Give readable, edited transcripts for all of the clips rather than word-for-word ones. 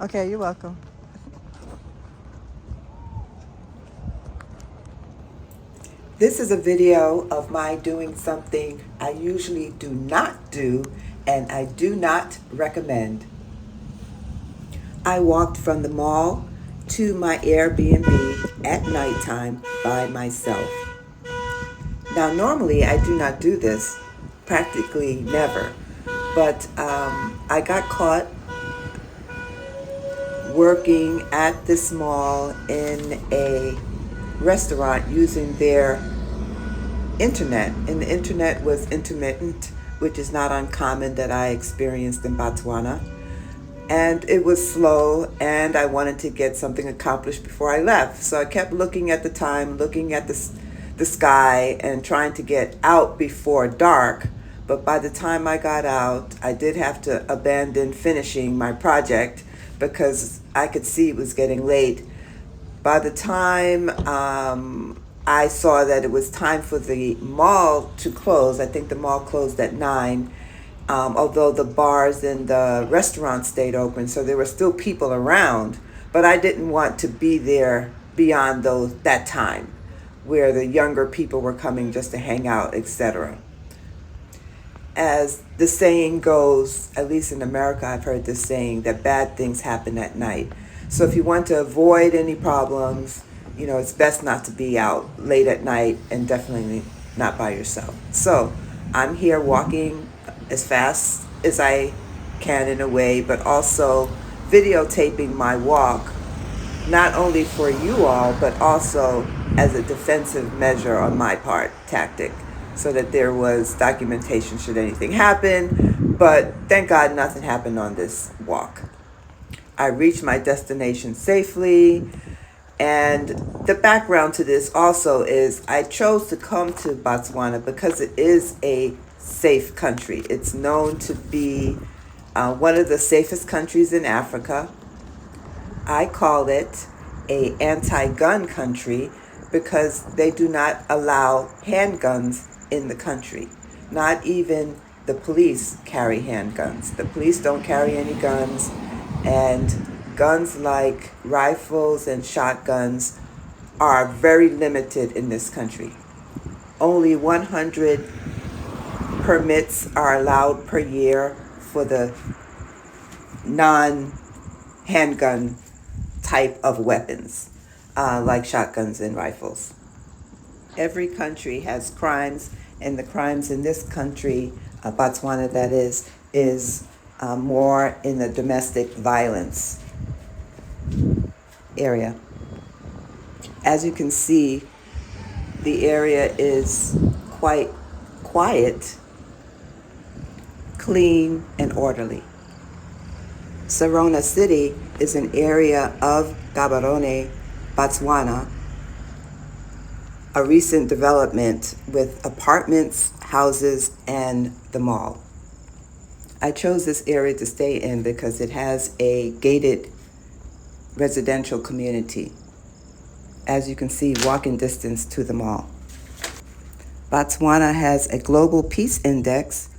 Okay, you're welcome. This is a video of my doing something I usually do not do and I do not recommend. I walked from the mall to my Airbnb at nighttime by myself. Now, normally I do not do this, practically never, but I got caught working at this mall in a restaurant using their internet, and the internet was intermittent, which is not uncommon that I experienced in Botswana. And it was slow, and I wanted to get something accomplished before I left. So I kept looking at the time, looking at the sky, and trying to get out before dark. But by the time I got out, I did have to abandon finishing my project because I could see it was getting late. By the time I saw that it was time for the mall to close, I think the mall closed at 9, although the bars and the restaurants stayed open, so there were still people around. But I didn't want to be there beyond that time where the younger people were coming just to hang out, etc. As the saying goes, at least in America, I've heard this saying that bad things happen at night. So if you want to avoid any problems, it's best not to be out late at night and definitely not by yourself. So I'm here walking as fast as I can in a way, but also videotaping my walk, not only for you all, but also as a defensive measure on my part, tactic, so that there was documentation should anything happen. But thank God nothing happened on this walk. I reached my destination safely. And the background to this also is I chose to come to Botswana because it is a safe country. It's known to be one of the safest countries in Africa. I call it a anti-gun country because they do not allow handguns in the country. Not even the police carry handguns. The police don't carry any guns, and guns like rifles and shotguns are very limited in this country. Only 100 permits are allowed per year for the non-handgun type of weapons, like shotguns and rifles. Every country has crimes, and the crimes in this country, Botswana that is more in the domestic violence area. As you can see, the area is quite quiet, clean, and orderly. Sarona City is an area of Gaborone, Botswana, a recent development with apartments, houses, and the mall. I chose this area to stay in because it has a gated residential community. As you can see, walking distance to the mall. Botswana has a global peace index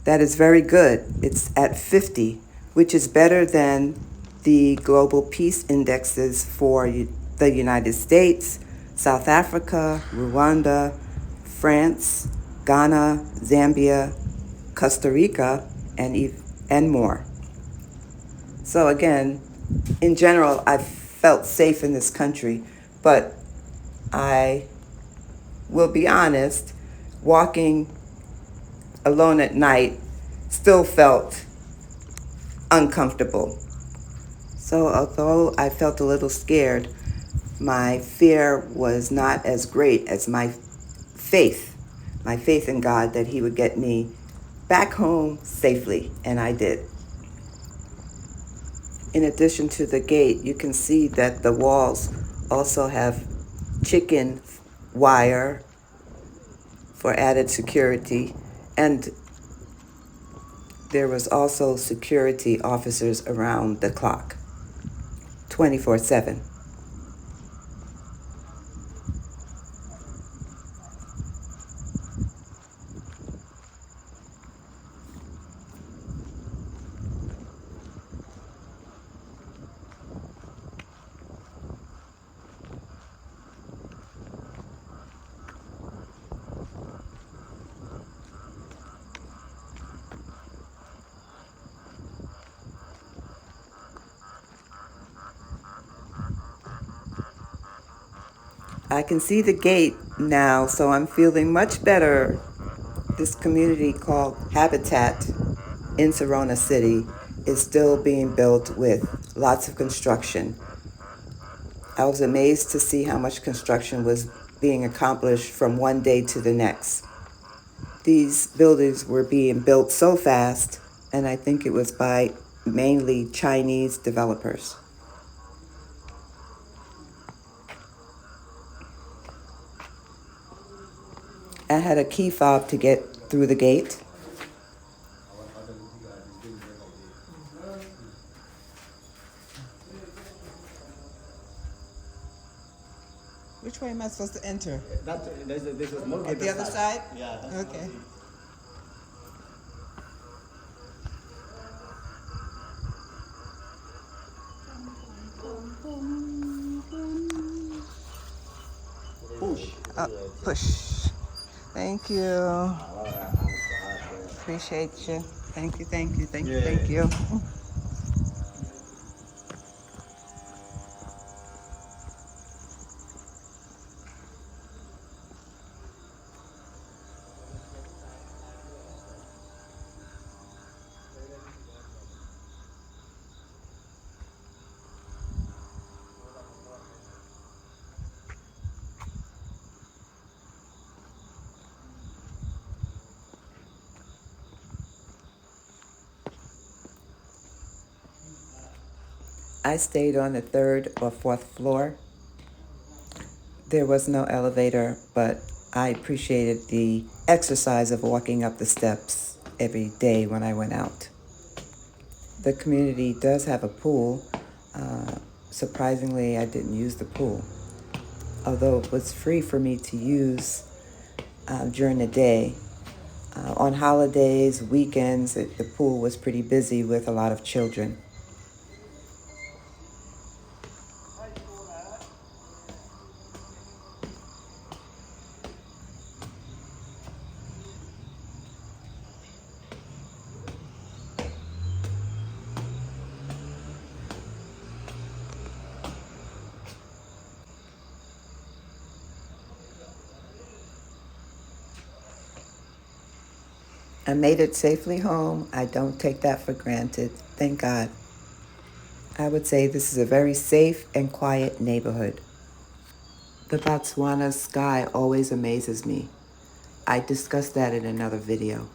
that is very good. It's at 50, which is better than the global peace indexes for the United States, South Africa, Rwanda, France, Ghana, Zambia, Costa Rica, and more. So again, in general, I felt safe in this country, but I will be honest, walking alone at night still felt uncomfortable. So although I felt a little scared, my fear was not as great as my faith in God that He would get me back home safely, and I did. In addition to the gate, you can see that the walls also have chicken wire for added security, and there was also security officers around the clock, 24/7. I can see the gate now, so I'm feeling much better. This community called Habitat in Sarona City is still being built with lots of construction. I was amazed to see how much construction was being accomplished from one day to the next. These buildings were being built so fast, and I think it was by mainly Chinese developers. I had a key fob to get through the gate. Which way am I supposed to enter? This is more On the other side? Yeah. Okay. Push. Push. Thank you. Appreciate you. Thank you, thank you, thank you, thank you. I stayed on the third or fourth floor. There was no elevator, but I appreciated the exercise of walking up the steps every day when I went out. The community does have a pool. Surprisingly, I didn't use the pool, although it was free for me to use during the day. On holidays, weekends, the pool was pretty busy with a lot of children. I made it safely home. I don't take that for granted. Thank God. I would say this is a very safe and quiet neighborhood. The Botswana sky always amazes me. I discussed that in another video.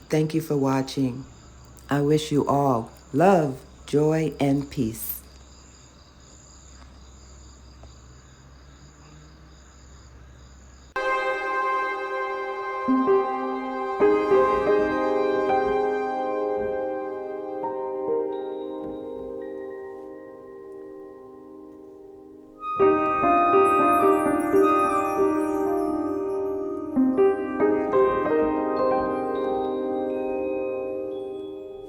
Thank you for watching. I wish you all love, joy, and peace.